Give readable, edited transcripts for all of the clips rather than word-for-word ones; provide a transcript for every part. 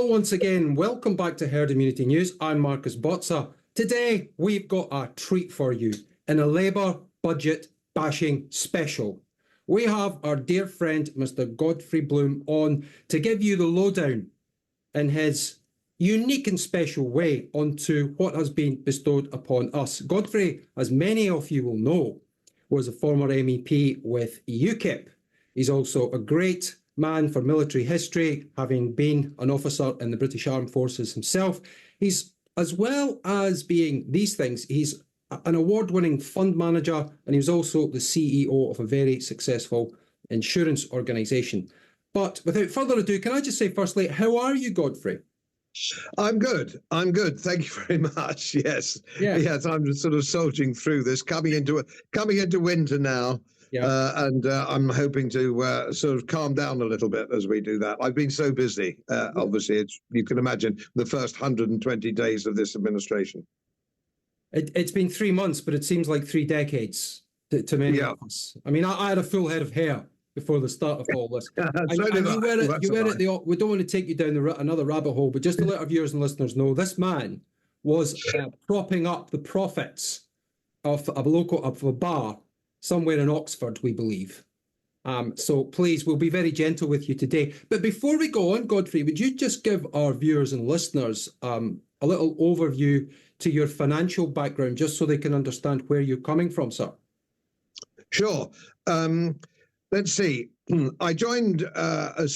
Well, once again, welcome back to Herd Immunity News. I'm Marcus Botza. Today, we've got a treat for you in a Labour budget bashing special. We have our dear friend, Mr Godfrey Bloom, on to give you the lowdown in his unique and special way onto what has been bestowed upon us. Godfrey, as many of you will know, was a former MEP with UKIP. He's also a great man for military history, having been an officer in the British Armed Forces himself. He's, as well as being these things, he's an award-winning fund manager, and he was also the CEO of a very successful insurance organisation. But without further ado, can I just say firstly, how are you, Godfrey? I'm good. Thank you very much. Yes. Yes. I'm sort of soldiering through this, coming into winter now. Yeah. And I'm hoping to sort of calm down a little bit as we do that. I've been so busy. Obviously, you can imagine the first 120 days of this administration. It's been 3 months, but it seems like 3 decades to many of us. I mean, I had a full head of hair before the start of all this. We don't want to take you down another rabbit hole, but just to let our viewers and listeners know, this man was propping up the profits of a bar somewhere in Oxford, we believe. So please, we'll be very gentle with you today. But before we go on, Godfrey, would you just give our viewers and listeners a little overview to your financial background, just so they can understand where you're coming from, sir? Sure. Let's see. I joined a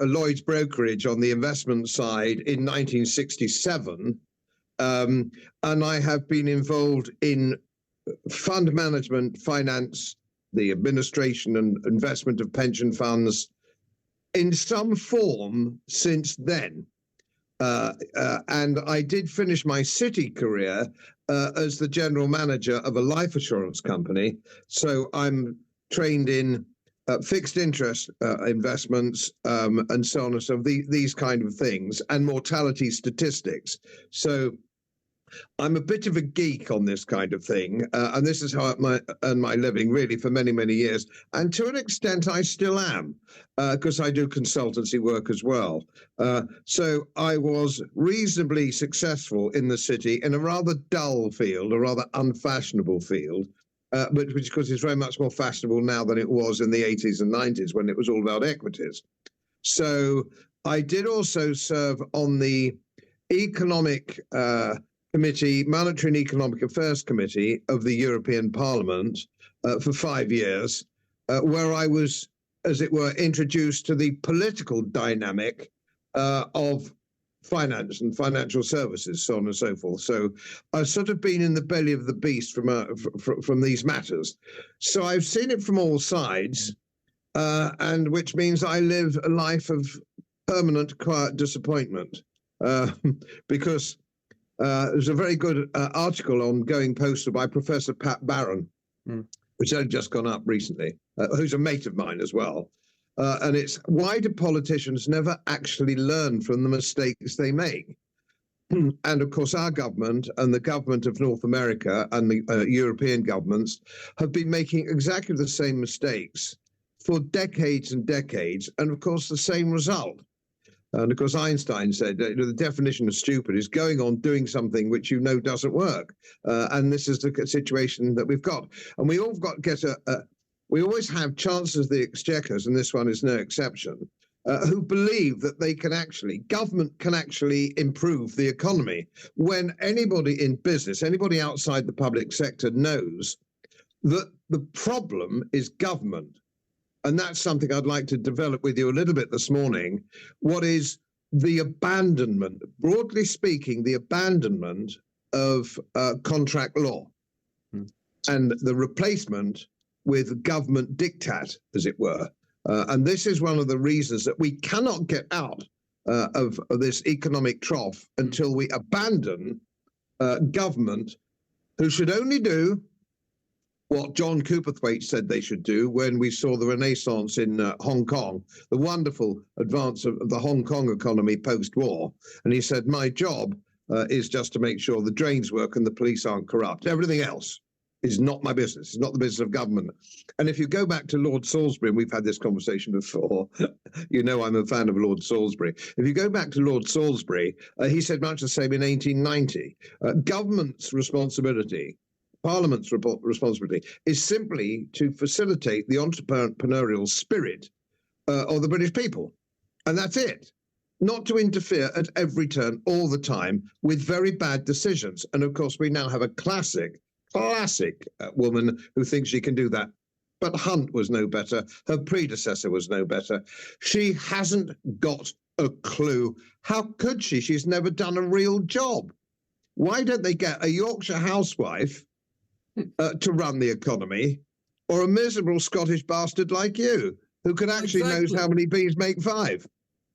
Lloyd's brokerage on the investment side in 1967, and I have been involved in fund management, finance, the administration and investment of pension funds in some form since then. And I did finish my city career as the general manager of a life assurance company. So I'm trained in fixed interest investments and so on and so on, these kind of things, and mortality statistics. So I'm a bit of a geek on this kind of thing, and this is how I earn my living really for many, many years. And to an extent, I still am, because I do consultancy work as well. So I was reasonably successful in the city in a rather dull field, a rather unfashionable field, but which, of course, is very much more fashionable now than it was in the 80s and 90s when it was all about equities. So I did also serve on the economic committee, Monetary and Economic Affairs Committee of the European Parliament for 5 years, where I was, as it were, introduced to the political dynamic of finance and financial services, so on and so forth. So I've sort of been in the belly of the beast from these matters. So I've seen it from all sides, and which means I live a life of permanent quiet disappointment, because there's a very good article on Going Postal by Professor Pat Barron, which had just gone up recently, who's a mate of mine as well. And it's, why do politicians never actually learn from the mistakes they make? And of course, our government and the government of North America and the European governments have been making exactly the same mistakes for decades and decades, and of course, the same result. And of course, Einstein said that the definition of stupid is going on doing something which you know doesn't work. And this is the situation that we've got. And we all got we always have chancellors of the exchequers, and this one is no exception, who believe that government can actually improve the economy, when anybody in business, anybody outside the public sector knows that the problem is government. And that's something I'd like to develop with you a little bit this morning. What is the abandonment, broadly speaking, the abandonment of contract law and the replacement with government diktat, as it were. And this is one of the reasons that we cannot get out of this economic trough until we abandon government, who should only do what John Cooperthwaite said they should do when we saw the Renaissance in Hong Kong, the wonderful advance of the Hong Kong economy post-war. And he said, my job is just to make sure the drains work and the police aren't corrupt. Everything else It's not my business. It's not the business of government. And if you go back to Lord Salisbury, and we've had this conversation before, you know I'm a fan of Lord Salisbury. If you go back to Lord Salisbury, he said much the same in 1890. Government's responsibility, Parliament's responsibility, is simply to facilitate the entrepreneurial spirit of the British people. And that's it. Not to interfere at every turn all the time with very bad decisions. And of course, we now have a classic woman who thinks she can do that. But Hunt was no better. Her predecessor was no better. She hasn't got a clue. How could she? She's never done a real job. Why don't they get a Yorkshire housewife to run the economy, or a miserable Scottish bastard like you, who can actually knows how many bees make five?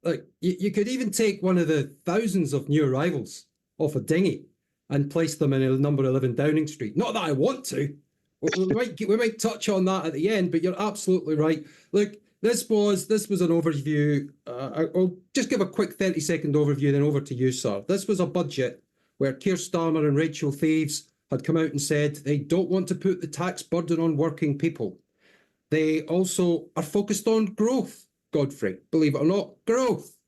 Like, you could even take one of the thousands of new arrivals off a dinghy and place them in number 11 Downing Street. Not that I want to. We might touch on that at the end, but you're absolutely right. Look, this was an overview. I'll just give a quick 30-second overview, then over to you, sir. This was a budget where Keir Starmer and Rachel Thieves had come out and said they don't want to put the tax burden on working people. They also are focused on growth, Godfrey, believe it or not, growth.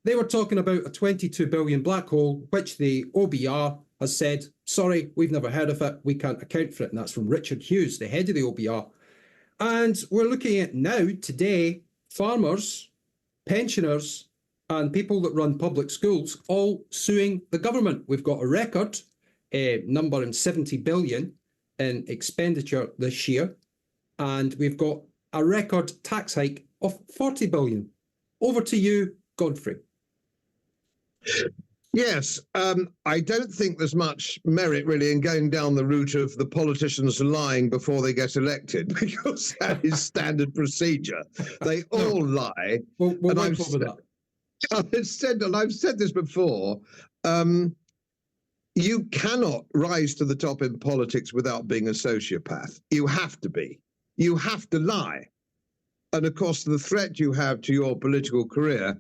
They were talking about a 22 billion black hole, which the OBR has said, sorry, we've never heard of it, we can't account for it. And that's from Richard Hughes, the head of the OBR. And we're looking at now, today, farmers, pensioners, and people that run public schools all suing the government. We've got a record number in 70 billion in expenditure this year, and we've got a record tax hike of 40 billion. Over to you, Godfrey. Yes, I don't think there's much merit really in going down the route of the politicians lying before they get elected, because that is standard procedure. They all lie. We'll wait over that. I've said this before. You cannot rise to the top in politics without being a sociopath. You have to be. You have to lie. And of course, the threat you have to your political career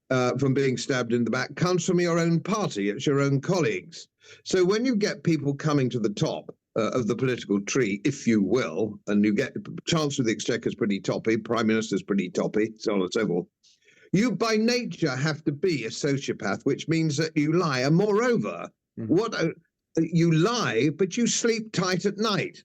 from being stabbed in the back comes from your own party. It's your own colleagues. So when you get people coming to the top of the political tree, if you will, and you get Chancellor of the Exchequer's pretty toppy, Prime Minister's pretty toppy, so on and so forth, you by nature have to be a sociopath, which means that you lie. And moreover, you lie, but you sleep tight at night.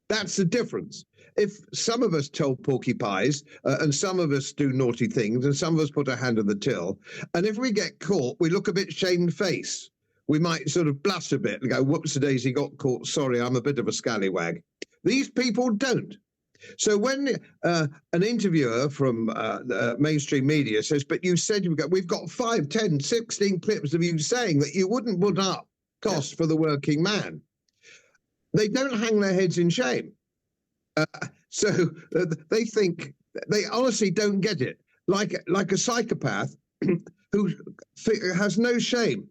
That's the difference. If some of us tell porcupines and some of us do naughty things and some of us put our hand on the till, and if we get caught, we look a bit shamefaced. We might sort of blush a bit and go, whoops-a-daisy, got caught, sorry, I'm a bit of a scallywag. These people don't. So when an interviewer from mainstream media says, but you said we've got 5, 10, 16 clips of you saying that you wouldn't put up costs for the working man, they don't hang their heads in shame. So they think, they honestly don't get it. Like a psychopath who has no shame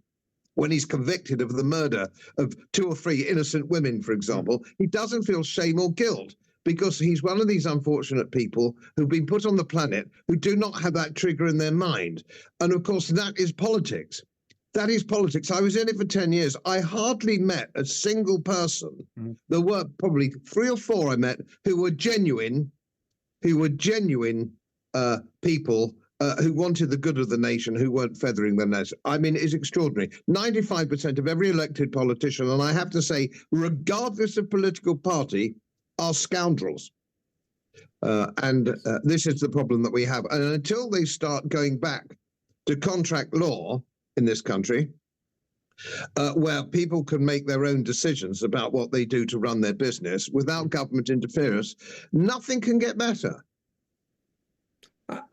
when he's convicted of the murder of 2 or 3 innocent women, for example. He doesn't feel shame or guilt, because he's one of these unfortunate people who've been put on the planet who do not have that trigger in their mind. And of course, that is politics. That is politics. I was in it for 10 years. I hardly met a single person. There were probably 3 or 4 I met who were genuine people who wanted the good of the nation, who weren't feathering their nose. I mean, it's extraordinary. 95% of every elected politician, and I have to say, regardless of political party, are scoundrels. This is the problem that we have. And until they start going back to contract law in this country, where people can make their own decisions about what they do to run their business without government interference, nothing can get better.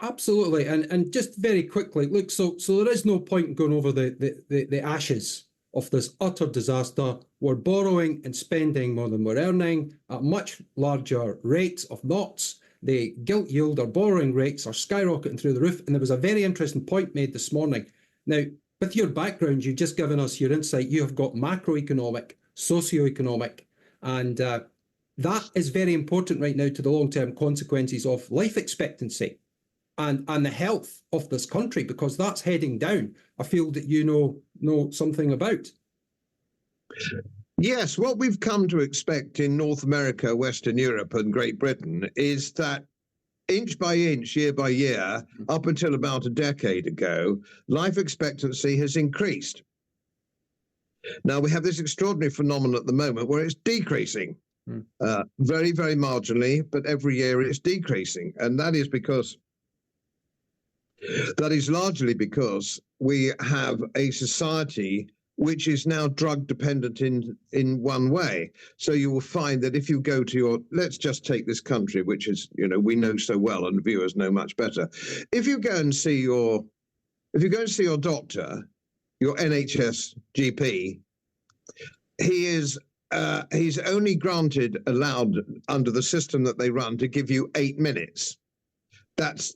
Absolutely. And just very quickly, look, so there is no point in going over the ashes of this utter disaster. We're borrowing and spending more than we're earning at much larger rates of knots. The gilt yield or borrowing rates are skyrocketing through the roof. And there was a very interesting point made this morning. Now, with your background, you've just given us your insight. You have got macroeconomic, socioeconomic, and that is very important right now to the long-term consequences of life expectancy and the health of this country, because that's heading down, a field that you know something about. Yes, what we've come to expect in North America, Western Europe, and Great Britain is that inch by inch, year by year, up until about a decade ago, life expectancy has increased. Now, we have this extraordinary phenomenon at the moment where it's decreasing. Very, very marginally, but every year it's decreasing. And that is largely because we have a society which is now drug dependent in one way. So you will find that if you go to let's just take this country, which is, we know so well and viewers know much better. If you go and see your doctor, your NHS GP, he's only allowed under the system that they run to give you 8 minutes. That's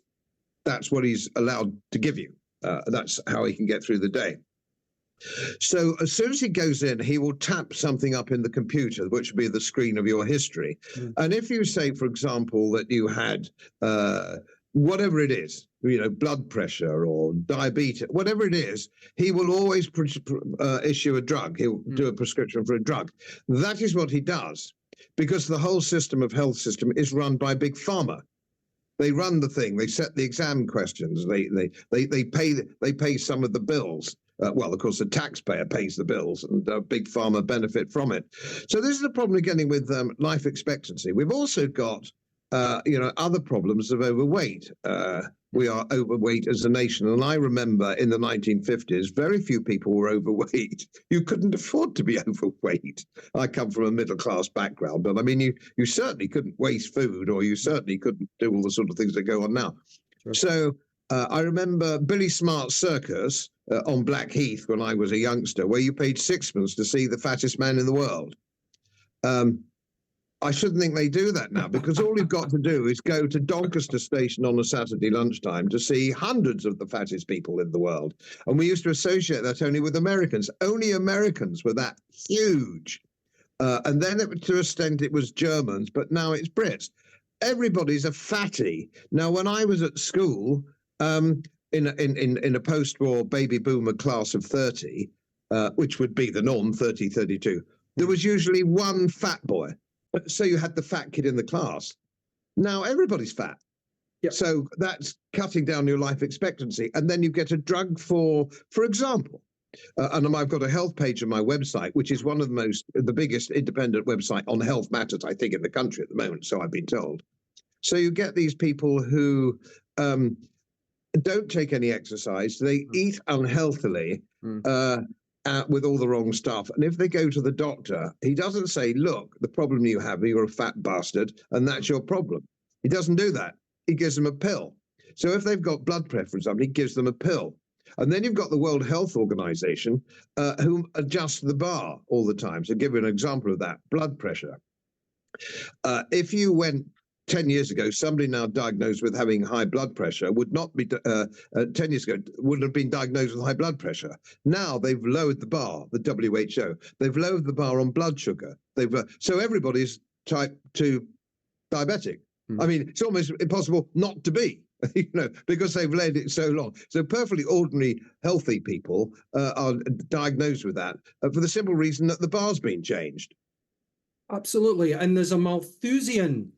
what he's allowed to give you. That's how he can get through the day. So as soon as he goes in, he will tap something up in the computer, which will be the screen of your history. And if you say, for example, that you had whatever it is, blood pressure or diabetes, whatever it is, he will always issue a drug. He'll do a prescription for a drug. That is what he does, because the whole health system is run by Big Pharma. They run the thing. They set the exam questions. They pay some of the bills. Well, of course, the taxpayer pays the bills, and Big Pharma benefit from it. So this is the problem we're getting with life expectancy. We've also got, other problems of overweight. We are overweight as a nation, and I remember in the 1950s, very few people were overweight. You couldn't afford to be overweight. I come from a middle-class background, but I mean, you certainly couldn't waste food, or you certainly couldn't do all the sort of things that go on now. Sure. So I remember Billy Smart's circus on Blackheath when I was a youngster, where you paid sixpence to see the fattest man in the world. I shouldn't think they do that now, because all you've got to do is go to Doncaster Station on a Saturday lunchtime to see hundreds of the fattest people in the world. And we used to associate that only with Americans. Only Americans were that huge. And then to an extent it was Germans, but now it's Brits. Everybody's a fatty. Now, when I was at school, in a post-war baby boomer class of 30, which would be the norm, 30, 32, there was usually one fat boy. So you had the fat kid in the class. Now everybody's fat. Yep. So that's cutting down your life expectancy. And then you get a drug for example, and I've got a health page on my website, which is one of the biggest independent website on health matters, I think, in the country at the moment, so I've been told. So you get these people who don't take any exercise, they eat unhealthily, with all the wrong stuff. And if they go to the doctor, he doesn't say, look, the problem you have, you're a fat bastard, and that's your problem. He doesn't do that. He gives them a pill. So if they've got blood pressure or something, he gives them a pill. And then you've got the World Health Organization, who adjust the bar all the time. So give you an example of that, blood pressure. If you went 10 years ago, somebody now diagnosed with having high blood pressure would not be, 10 years ago, wouldn't have been diagnosed with high blood pressure. Now they've lowered the bar, the WHO. They've lowered the bar on blood sugar. So everybody's type 2 diabetic. I mean, it's almost impossible not to be, because they've led it so long. So perfectly ordinary, healthy people are diagnosed with that for the simple reason that the bar's been changed. Absolutely. And there's a Malthusian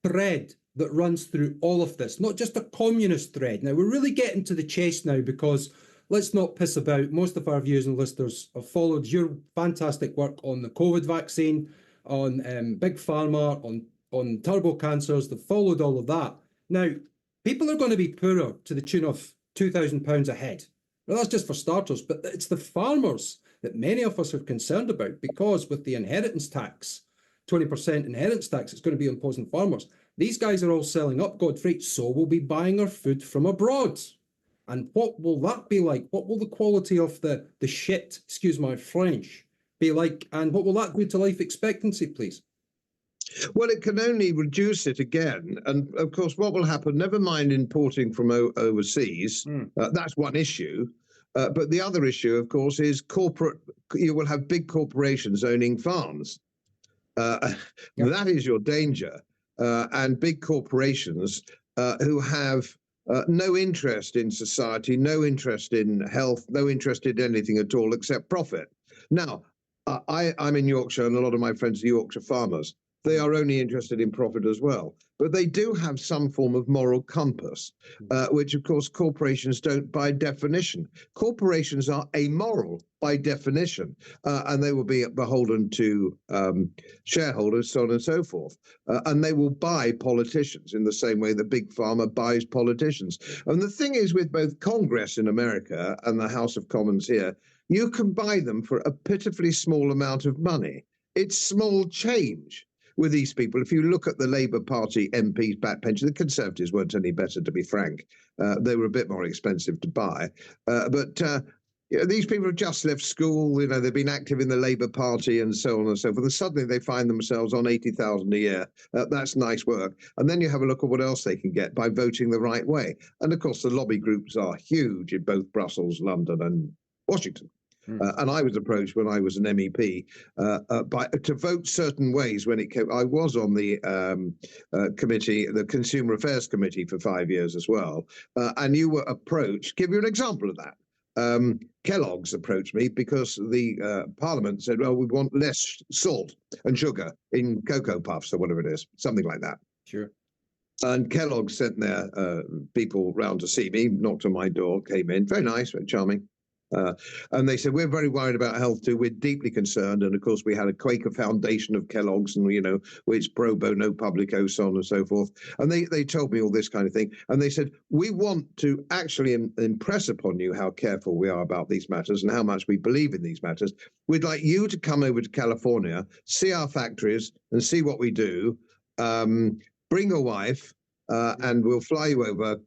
thread that runs through all of this, not just a communist thread. Now, we're really getting to the chase now, because let's not piss about. Most of our viewers and listeners have followed your fantastic work on the COVID vaccine, on Big Pharma, on turbo cancers. They've followed all of that. Now, people are going to be poorer to the tune of £2,000 a head. Well, that's just for starters, but it's the farmers that many of us are concerned about, because with the inheritance tax, 20% inheritance tax, it's going to be imposed on farmers. These guys are all selling up, Godfrey, so we'll be buying our food from abroad. And what will that be like? What will the quality of the shit, excuse my French, be like? And what will that do to life expectancy, please? Well, it can only reduce it again. And of course, what will happen, never mind importing from overseas, that's one issue. But the other issue, of course, is you will have big corporations owning farms. That is your danger. And big corporations who have no interest in society, no interest in health, no interest in anything at all except profit. Now, I'm in Yorkshire, and a lot of my friends are Yorkshire farmers. They are only interested in profit as well. But they do have some form of moral compass, which, of course, corporations don't by definition. Corporations are amoral by definition, and they will be beholden to shareholders, so on and so forth. And they will buy politicians in the same way that Big Pharma buys politicians. And the thing is, with both Congress in America and the House of Commons here, you can buy them for a pitifully small amount of money. It's small change with these people. If you look at the Labour Party MPs' back pension, the Conservatives weren't any better, to be frank. They were a bit more expensive to buy. But these people have just left school, they've been active in the Labour Party and so on and so forth. And suddenly they find themselves on 80,000 a year. That's nice work. And then you have a look at what else they can get by voting the right way. And of course, the lobby groups are huge in both Brussels, London and Washington. And I was approached when I was an MEP to vote certain ways when it came. I was on the committee, the Consumer Affairs Committee, for 5 years as well. And you were approached. Give you an example of that. Kellogg's approached me because the Parliament said, well, we want less salt and sugar in Cocoa Puffs or whatever it is, something like that. Sure. And Kellogg sent their people round to see me, knocked on my door, came in, very nice, very charming. And they said, we're very worried about health too. We're deeply concerned. And of course, we had a Quaker Foundation of Kellogg's, and which pro bono publico, so on and so forth. And they told me all this kind of thing. And they said, we want to actually impress upon you how careful we are about these matters and how much we believe in these matters. We'd like you to come over to California, see our factories and see what we do. Bring a wife and we'll fly you over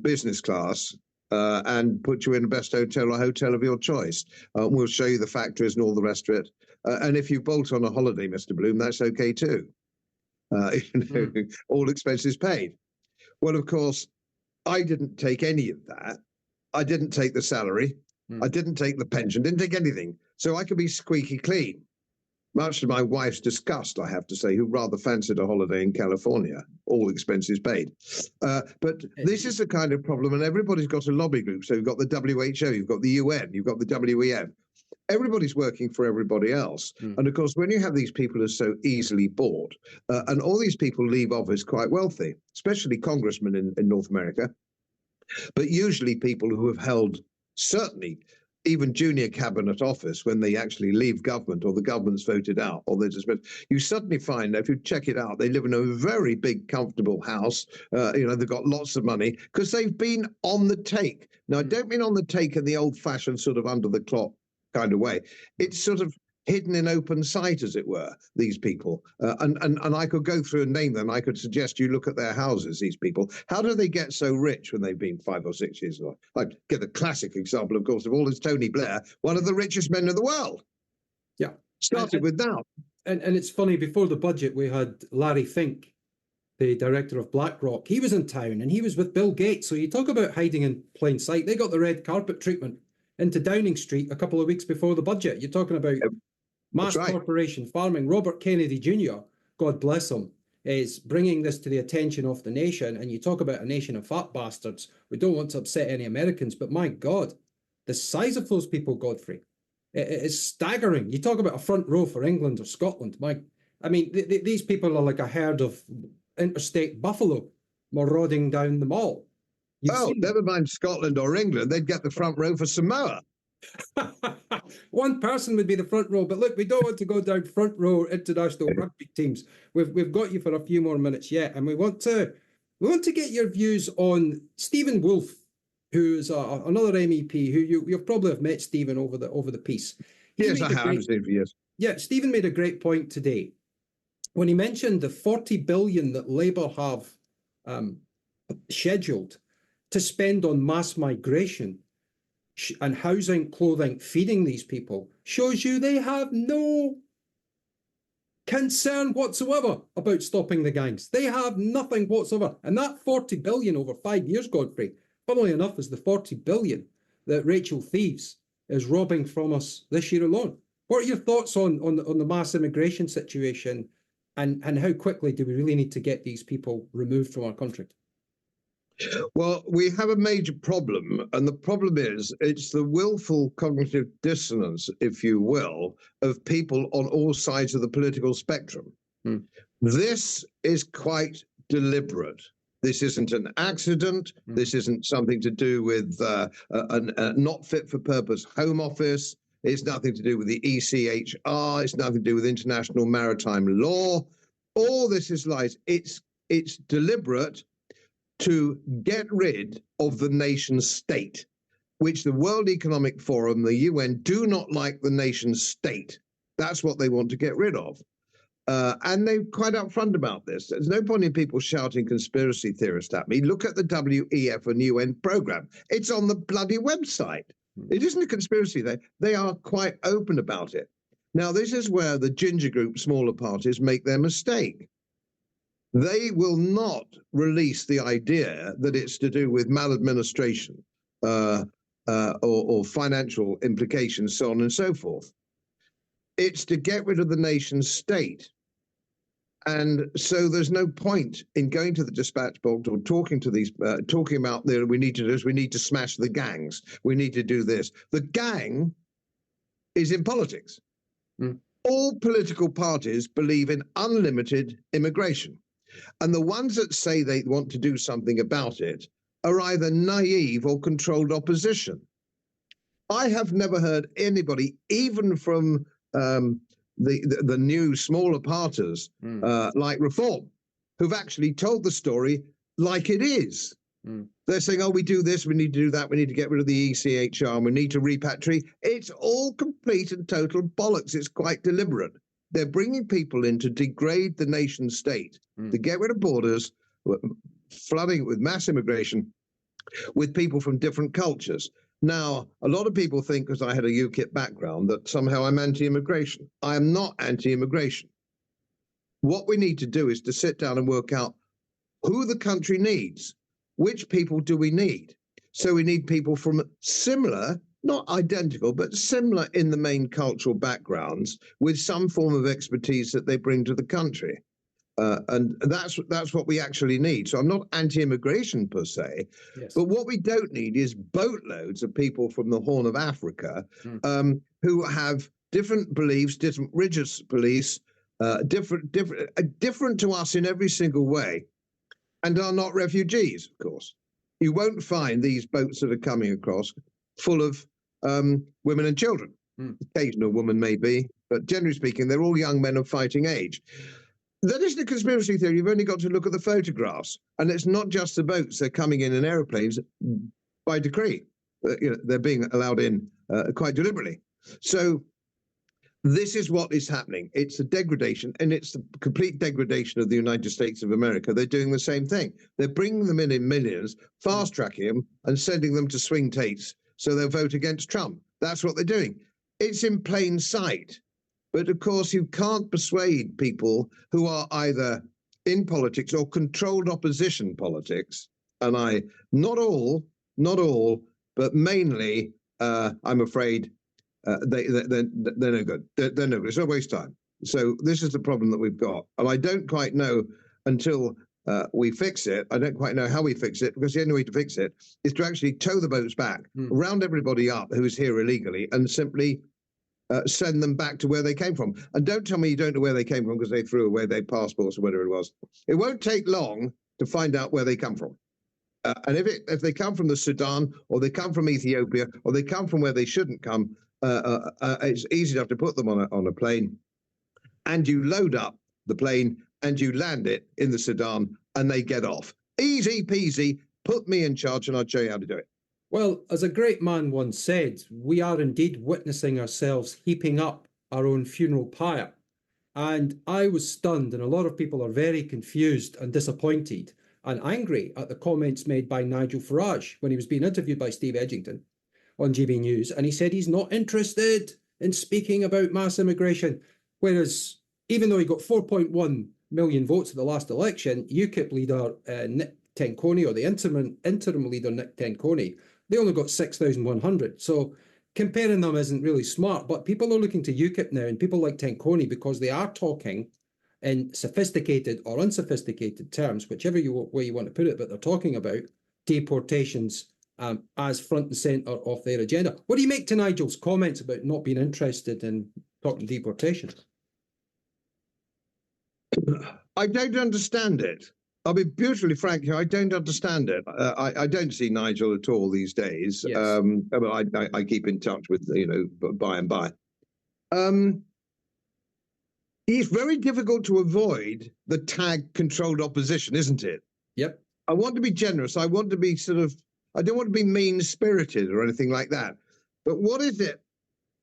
business class. And put you in the best hotel or hotel of your choice. We'll show you the factories and all the rest of it. And if you bolt on a holiday, Mr. Bloom, that's okay too. All expenses paid. Well, of course, I didn't take any of that. I didn't take the salary. I didn't take the pension, didn't take anything. So I could be squeaky clean. Much to my wife's disgust, I have to say, who rather fancied a holiday in California, all expenses paid. But this is the kind of problem, and everybody's got a lobby group. So you've got the WHO, you've got the UN, you've got the WEF. Everybody's working for everybody else. And of course, when you have these people who are so easily bought, and all these people leave office quite wealthy, especially congressmen in North America, but usually people who have held certainly even junior cabinet office when they actually leave government or the government's voted out or they're dismissed, you suddenly find, if you check it out, they live in a very big, comfortable house. They've got lots of money because they've been on the take. Now, I don't mean on the take in the old-fashioned sort of under the clock kind of way. It's sort of hidden in open sight, as it were, these people. And I could go through and name them. I could suggest you look at their houses, these people. How do they get so rich when they've been 5 or 6 years old? I'd give the classic example, of course, of all is Tony Blair, one of the richest men in the world. Yeah. Started with that. And it's funny, before the budget, we had Larry Fink, the director of BlackRock. He was in town and he was with Bill Gates. So you talk about hiding in plain sight. They got the red carpet treatment into Downing Street a couple of weeks before the budget. You're talking about mass corporation farming. Robert Kennedy Jr., God bless him, is bringing this to the attention of the nation. And you talk about a nation of fat bastards. We don't want to upset any Americans, but my God, the size of those people, Godfrey, it is staggering. You talk about a front row for England or Scotland. These people are like a herd of interstate buffalo marauding down the mall. Never mind Scotland or England. They'd get the front row for Samoa. One person would be the front row, but look, we don't want to go down front row international rugby teams. We've got you for a few more minutes yet, and we want to get your views on Stephen Wolfe, who's another MEP who you've probably have met Stephen over the piece. Yes, I have seen for years. Yeah, Stephen made a great point today when he mentioned the 40 billion that Labour have scheduled to spend on mass migration and housing, clothing, feeding these people, shows you they have no concern whatsoever about stopping the gangs. They have nothing whatsoever. And that 40 billion over 5 years, Godfrey, funnily enough, is the 40 billion that Rachel Thieves is robbing from us this year alone. What are your thoughts on the mass immigration situation, and how quickly do we really need to get these people removed from our country? Well, we have a major problem, and the problem is it's the willful cognitive dissonance, if you will, of people on all sides of the political spectrum. Hmm. This is quite deliberate. This isn't an accident. This isn't something to do with a not fit for purpose Home Office. It's nothing to do with the ECHR. It's nothing to do with international maritime law. All this is lies. It's deliberate to get rid of the nation state, which the World Economic Forum, the UN, do not like the nation state. That's what they want to get rid of. And they're quite upfront about this. There's no point in people shouting conspiracy theorist at me. Look at the WEF and UN program. It's on the bloody website. It isn't a conspiracy. They are quite open about it. Now, this is where the ginger group, smaller parties, make their mistake. They will not release the idea that it's to do with maladministration or financial implications, so on and so forth. It's to get rid of the nation state. And so there's no point in going to the dispatch box or talking to these, talking about we need to do this, we need to smash the gangs, we need to do this. The gang is in politics. All political parties believe in unlimited immigration. And the ones that say they want to do something about it are either naive or controlled opposition. I have never heard anybody, even from the new smaller parties like Reform, who've actually told the story like it is. They're saying, oh, we do this, we need to do that, we need to get rid of the ECHR, we need to repatriate. It's all complete and total bollocks. It's quite deliberate. They're bringing people in to degrade the nation state, to get rid of borders, flooding it with mass immigration, with people from different cultures. Now, a lot of people think, because I had a UKIP background, that somehow I'm anti-immigration. I am not anti-immigration. What we need to do is to sit down and work out who the country needs. Which people do we need? So we need people from similar, not identical, but similar in the main cultural backgrounds with some form of expertise that they bring to the country. And that's what we actually need. So I'm not anti-immigration per se, yes. But what we don't need is boatloads of people from the Horn of Africa who have different beliefs, different religious beliefs, different to us in every single way, and are not refugees, of course. You won't find these boats that are coming across full of women and children. Occasional woman maybe, but generally speaking, they're all young men of fighting age. That isn't a conspiracy theory. You've only got to look at the photographs. And it's not just the boats. They're coming in airplanes by decree. They're being allowed in quite deliberately. So this is what is happening. It's a degradation, and it's the complete degradation of the United States of America. They're doing the same thing. They're bringing them in millions, fast-tracking them, and sending them to swing states so they'll vote against Trump. That's what they're doing. It's in plain sight. But of course, you can't persuade people who are either in politics or controlled opposition politics. And not all, but mainly, I'm afraid, they're no good. They're no good. It's no waste time. So this is the problem that we've got. And I don't quite know until we fix it. I don't quite know how we fix it, because the only way to fix it is to actually tow the boats back, round everybody up who's here illegally, and simply send them back to where they came from. And don't tell me you don't know where they came from because they threw away their passports or whatever it was. It won't take long to find out where they come from. And if they come from the Sudan, or they come from Ethiopia, or they come from where they shouldn't come, it's easy enough to put them on a plane, and you load up the plane and you land it in the Sudan, and they get off. Easy peasy. Put me in charge and I'll show you how to do it. Well, as a great man once said, we are indeed witnessing ourselves heaping up our own funeral pyre. And I was stunned, and a lot of people are very confused and disappointed and angry at the comments made by Nigel Farage when he was being interviewed by Steve Edgington on GB News. And he said he's not interested in speaking about mass immigration. Whereas, even though he got 4.1 million votes at the last election, UKIP leader Nick Tenconi, or the interim leader Nick Tenconi, they only got 6,100. So comparing them isn't really smart, but people are looking to UKIP now, and people like Tenconi, because they are talking in sophisticated or unsophisticated terms, whichever way you want to put it, but they're talking about deportations as front and centre of their agenda. What do you make to Nigel's comments about not being interested in talking deportations? I don't understand it. I'll be brutally frank here. I don't understand it. I don't see Nigel at all these days. Yes. I keep in touch with, by and by. It's very difficult to avoid the tag controlled opposition, isn't it? Yep. I want to be generous. I want to be I don't want to be mean-spirited or anything like that. But what is it?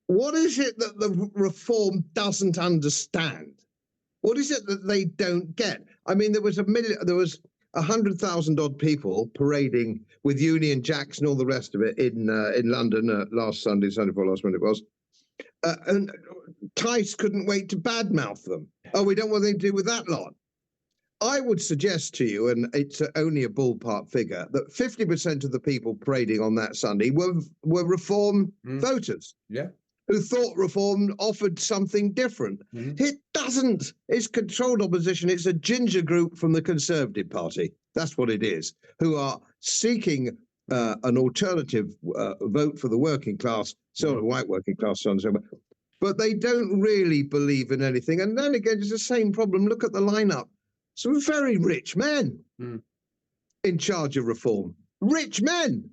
What is it that the reform doesn't understand? What is it that they don't get? I mean, there was 100,000 odd people parading with Union Jacks and all the rest of it in London last Sunday before last, when it was. And Tice couldn't wait to badmouth them. Oh, we don't want anything to do with that lot. I would suggest to you, and it's only a ballpark figure, that 50% of the people parading on that Sunday were Reform voters. Yeah. Who thought Reform offered something different. It doesn't. It's controlled opposition. It's a ginger group from the Conservative Party. That's what it is, who are seeking an alternative vote for the working class, white working class, so on and so on. But they don't really believe in anything. And then again, it's the same problem. Look at the lineup. Some very rich men in charge of Reform. Rich men.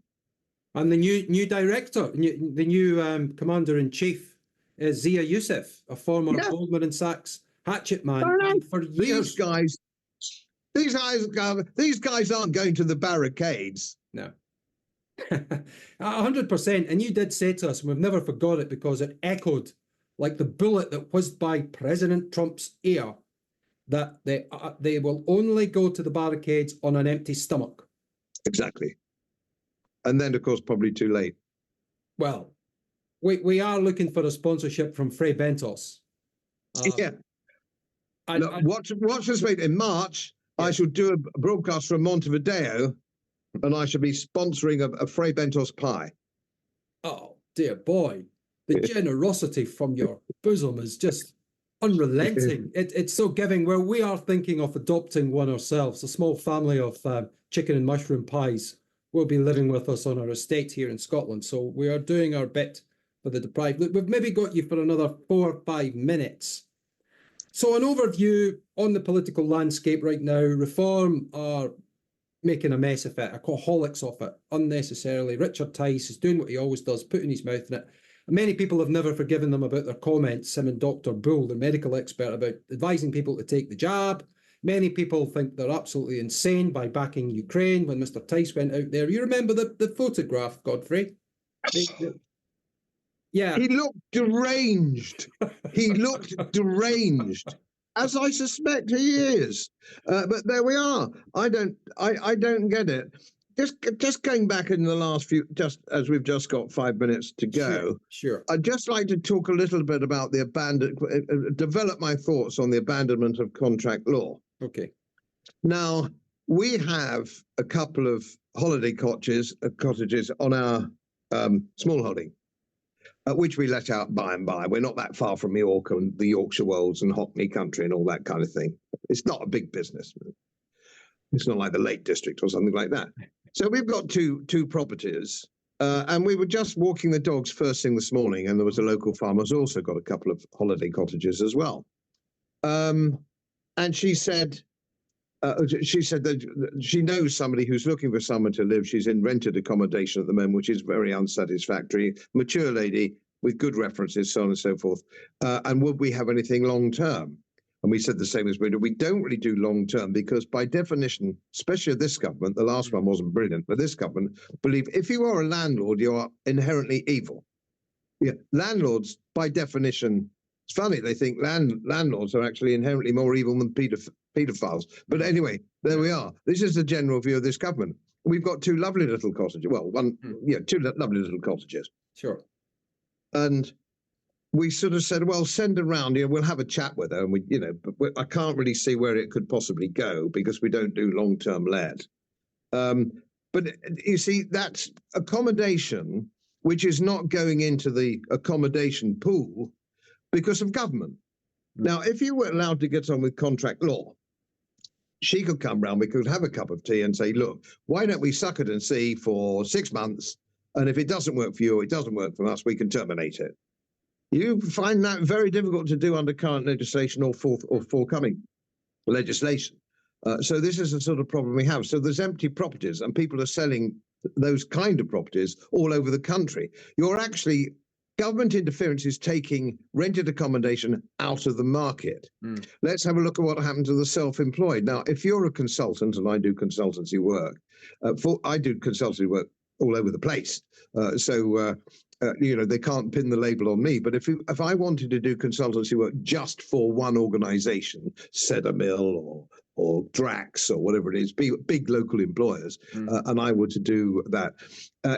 And the new director, the new commander-in-chief is Zia Youssef, a former Goldman and Sachs hatchet man. For years. These guys aren't going to the barricades. No. 100%. And you did say to us, and we've never forgot it because it echoed like the bullet that whizzed by President Trump's ear, that they will only go to the barricades on an empty stomach. Exactly. And then, of course, probably too late. Well, we are looking for a sponsorship from Fray Bentos. Watch this space. In March, I shall do a broadcast from Montevideo, and I shall be sponsoring a Fray Bentos pie. Oh, dear boy. The generosity from your bosom is just unrelenting. It's so giving. Well, we are thinking of adopting one ourselves, a small family of chicken and mushroom pies will be living with us on our estate here in Scotland. So we are doing our bit for the deprived. Look, we've maybe got you for another 4 or 5 minutes. So an overview on the political landscape right now. Reform are making a mess of it, alcoholics of it, unnecessarily. Richard Tice is doing what he always does, putting his mouth in it. And many people have never forgiven them about their comments, him and Dr. Bull, the medical expert, about advising people to take the jab. Many people think they're absolutely insane by backing Ukraine when Mr. Tice went out there. You remember the photograph, Godfrey? Yeah. He looked deranged. He looked deranged, as I suspect he is. But there we are. I don't get it. Just going back in the last few, just as we've just got 5 minutes to go. Sure. I'd just like to talk a little bit about develop my thoughts on the abandonment of contract law. Okay. Now, we have a couple of holiday cottages on our small holding, which we let out by and by. We're not that far from York and the Yorkshire Wolds and Hockney country and all that kind of thing. It's not a big business. It's not like the Lake District or something like that. So we've got two properties, and we were just walking the dogs first thing this morning, and there was a local farmer who's also got a couple of holiday cottages as well. And she said that she knows somebody who's looking for somewhere to live. She's in rented accommodation at the moment, which is very unsatisfactory. Mature lady with good references, so on and so forth. And would we have anything long term? And we said the same as we do. We don't really do long term because by definition, especially this government, the last one wasn't brilliant, but this government believe if you are a landlord, you are inherently evil. Yeah, landlords by definition. It's funny, they think landlords are actually inherently more evil than paedophiles. But anyway, there we are. This is the general view of this government. We've got two lovely little cottages. Well, two lovely little cottages. Sure. And we sort of said, well, send her around. We'll have a chat with her. And but I can't really see where it could possibly go because we don't do long-term let. But you see, that's accommodation, which is not going into the accommodation pool because of government. Now, if you were allowed to get on with contract law, she could come round, we could have a cup of tea and say, look, why don't we suck it and see for 6 months? And if it doesn't work for you, it doesn't work for us, we can terminate it. You find that very difficult to do under current legislation or forthcoming legislation. So this is the sort of problem we have. So there's empty properties and people are selling those kind of properties all over the country. Government interference is taking rented accommodation out of the market. Let's have a look at what happened to the self-employed. Now, if you're a consultant, and I do consultancy work, I do consultancy work all over the place. They can't pin the label on me. But if I wanted to do consultancy work just for one organisation, Mill or Drax or whatever it is, big local employers, and I were to do that,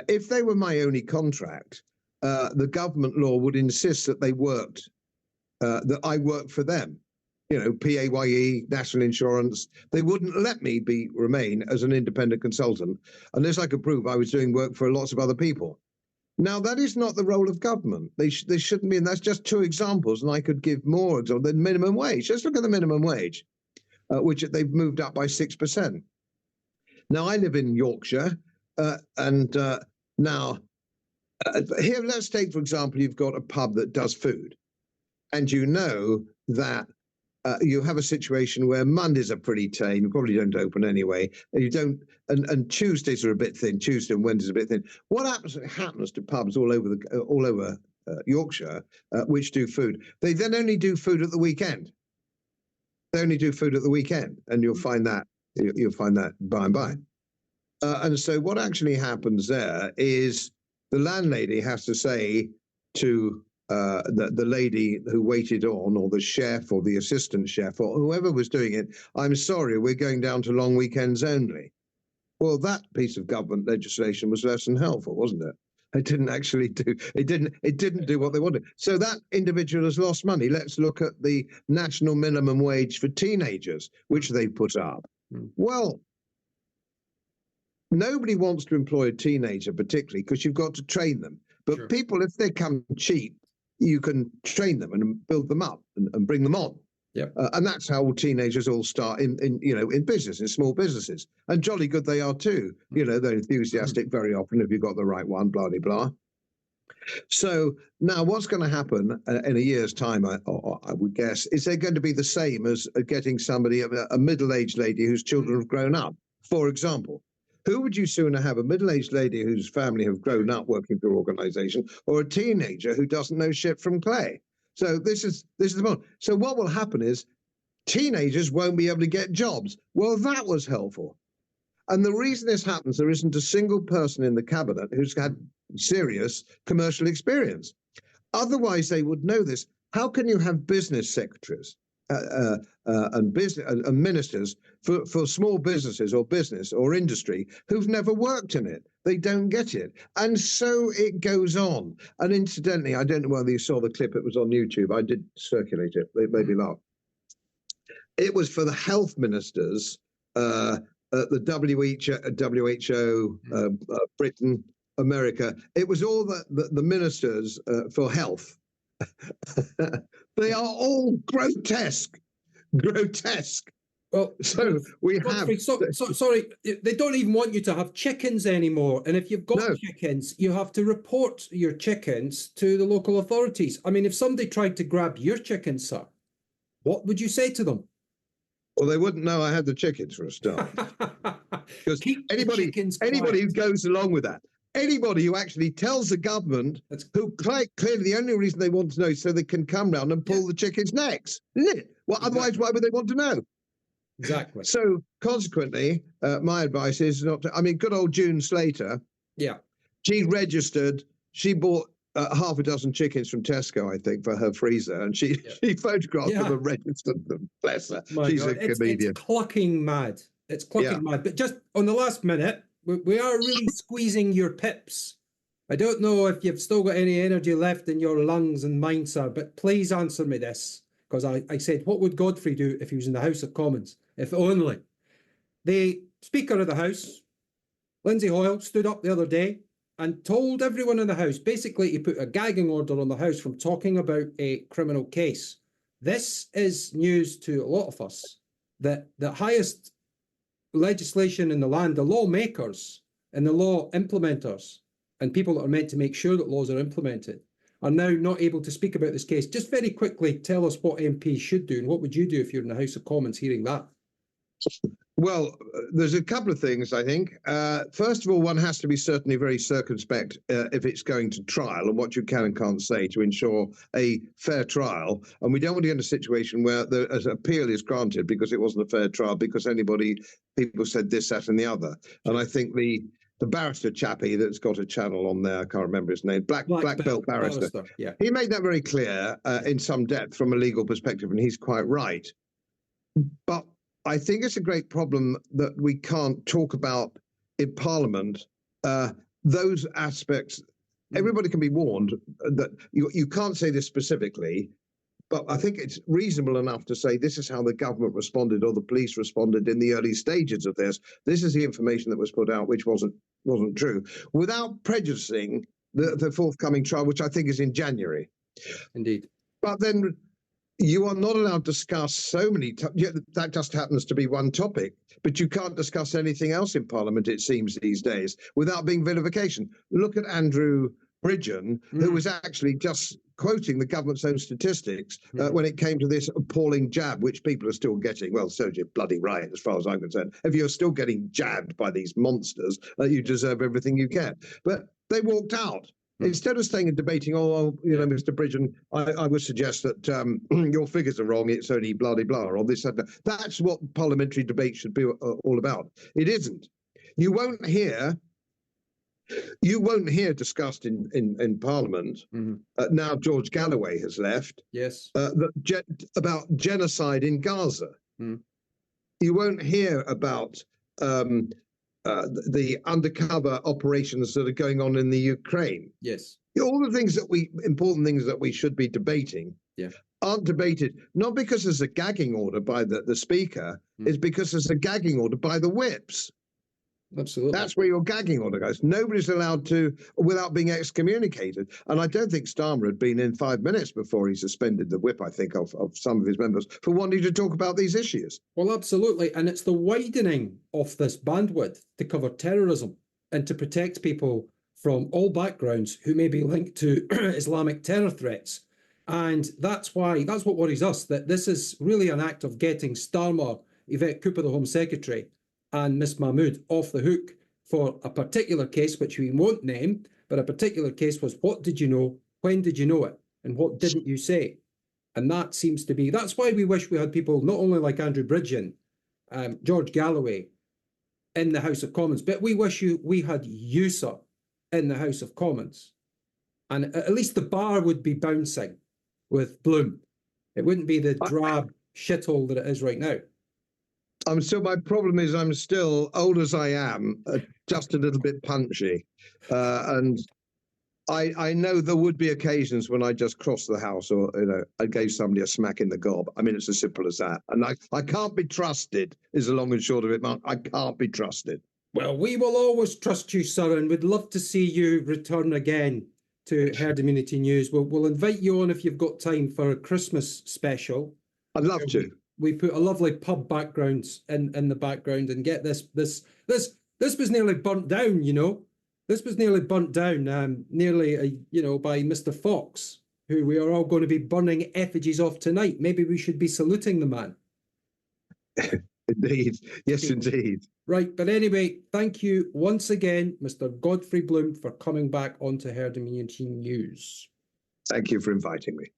if they were my only contract, the government law would insist that that I worked for them. PAYE, national insurance. They wouldn't let me remain as an independent consultant unless I could prove I was doing work for lots of other people. Now, that is not the role of government. They shouldn't be, and that's just 2 examples, and I could give more examples. The minimum wage. Let's look at the minimum wage, which they've moved up by 6%. Now, I live in Yorkshire, now, here, let's take, for example, you've got a pub that does food, and you know that you have a situation where Mondays are pretty tame. You probably don't open anyway. And Tuesdays are a bit thin. Tuesday and Wednesdays are a bit thin. What happens to pubs all over Yorkshire, which do food? They then only do food at the weekend. They only do food at the weekend, and you'll find that by and by. And so what actually happens there is the landlady has to say to the lady who waited on, or the chef or the assistant chef or whoever was doing it, I'm sorry, we're going down to long weekends only. Well, that piece of government legislation was less than helpful, wasn't it? It didn't do what they wanted. So that individual has lost money. Let's look at the national minimum wage for teenagers, which they put up. Well, nobody wants to employ a teenager particularly because you've got to train them. But people, if they come cheap, you can train them and build them up and bring them on. And that's how teenagers all start in business, in small businesses. And jolly good they are too. They're enthusiastic very often if you've got the right one, blah, blah, blah. So now what's going to happen in a year's time, I would guess, is they're going to be the same as getting somebody, a middle-aged lady whose children have grown up, for example. Who would you sooner have, a middle-aged lady whose family have grown up working for an organisation, or a teenager who doesn't know shit from clay? So this is the point. So what will happen is teenagers won't be able to get jobs. Well, that was helpful. And the reason this happens, there isn't a single person in the cabinet who's had serious commercial experience. Otherwise, they would know this. How can you have business secretaries and ministers for small businesses or business or industry who've never worked in it? They don't get it. And so it goes on. And incidentally, I don't know whether you saw the clip. It was on YouTube. I did circulate it. It made me laugh. It was for the health ministers at the WHO, Britain, America. It was all the ministers for health. They are all grotesque. Well, so we Godfrey, have. Sorry, they don't even want you to have chickens anymore. And if you've got chickens, you have to report your chickens to the local authorities. I mean, if somebody tried to grab your chickens, sir, what would you say to them? Well, they wouldn't know I had the chickens for a start. Because anybody who goes along with that, anybody who actually tells the government, who clearly the only reason they want to know is so they can come round and pull the chickens' necks, isn't it? Well, otherwise, why would they want to know? Exactly. So consequently, my advice is not to, I mean, good old June Slater. Yeah. She registered, she bought half a dozen chickens from Tesco, I think, for her freezer, and she photographed them and registered them. Bless her. She's a comedian. It's clucking mad. It's clucking mad. But just on the last minute, we are really squeezing your pips. I don't know if you've still got any energy left in your lungs and mind, sir, but please answer me this. Because I said, what would Godfrey do if he was in the House of Commons? If only. The Speaker of the House, Lindsay Hoyles, stood up the other day and told everyone in the House, basically he put a gagging order on the House from talking about a criminal case. This is news to a lot of us. that the highest legislation in the land, the lawmakers and the law implementers and people that are meant to make sure that laws are implemented, are now not able to speak about this case. Just very quickly, tell us what MPs should do, and what would you do if you're in the House of Commons hearing that? Well, there's a couple of things, I think. First of all, one has to be certainly very circumspect if it's going to trial and what you can and can't say to ensure a fair trial. And we don't want to get in a situation where the appeal is granted because it wasn't a fair trial, because people said this, that, and the other. And I think the barrister chappie that's got a channel on there, I can't remember his name, black belt barrister. Yeah. He made that very clear in some depth from a legal perspective, and he's quite right. But I think it's a great problem that we can't talk about in Parliament those aspects. Everybody can be warned that you can't say this specifically, but I think it's reasonable enough to say this is how the government responded or the police responded in the early stages of this. This is the information that was put out, which wasn't true, without prejudicing the forthcoming trial, which I think is in January. Indeed. But then you are not allowed to discuss so many. That just happens to be one topic, but you can't discuss anything else in Parliament, it seems these days, without being vilification. Look at Andrew Bridgen, who was actually just quoting the government's own statistics when it came to this appalling jab, which people are still getting. Well, so you're bloody right, as far as I'm concerned. If you're still getting jabbed by these monsters, you deserve everything you get. But they walked out. Instead of staying and debating, Mr. Bridgen, I would suggest that your figures are wrong. It's only blah, blah, blah, or this, that. That's what parliamentary debate should be all about. It isn't. You won't hear discussed in Parliament. Now George Galloway has left. Yes. About genocide in Gaza. You won't hear about the undercover operations that are going on in the Ukraine. Yes. All the important things that we should be debating aren't debated, not because there's a gagging order by the Speaker, it's because there's a gagging order by the whips. Absolutely. That's where your gagging order goes. Nobody's allowed to, without being excommunicated. And I don't think Starmer had been in 5 minutes before he suspended the whip, I think, of some of his members for wanting to talk about these issues. Well, absolutely. And it's the widening of this bandwidth to cover terrorism and to protect people from all backgrounds who may be linked to Islamic terror threats. And that's what worries us, that this is really an act of getting Starmer, Yvette Cooper, the Home Secretary, and Miss Mahmood off the hook for a particular case, which we won't name, but a particular case was, what did you know, when did you know it, and what didn't you say? And that seems to be, that's why we wish we had people not only like Andrew Bridgen, George Galloway in the House of Commons, but we wish we had you, sir, in the House of Commons. And at least the bar would be bouncing with Bloom. It wouldn't be the drab shithole that it is right now. My problem is I'm still, old as I am, just a little bit punchy. And I know there would be occasions when I just crossed the house or, I gave somebody a smack in the gob. I mean, it's as simple as that. And I can't be trusted is the long and short of it, Mark. I can't be trusted. Well, we will always trust you, sir, and we'd love to see you return again to Herd Immunity News. We'll invite you on if you've got time for a Christmas special. I'd love to. We put a lovely pub background in the background and get this was nearly burnt down, This was nearly burnt down, by Mr. Fox, who we are all going to be burning effigies of tonight. Maybe we should be saluting the man. Indeed. Yes, indeed. Right. But anyway, thank you once again, Mr. Godfrey Bloom, for coming back onto Herd Immunity News. Thank you for inviting me.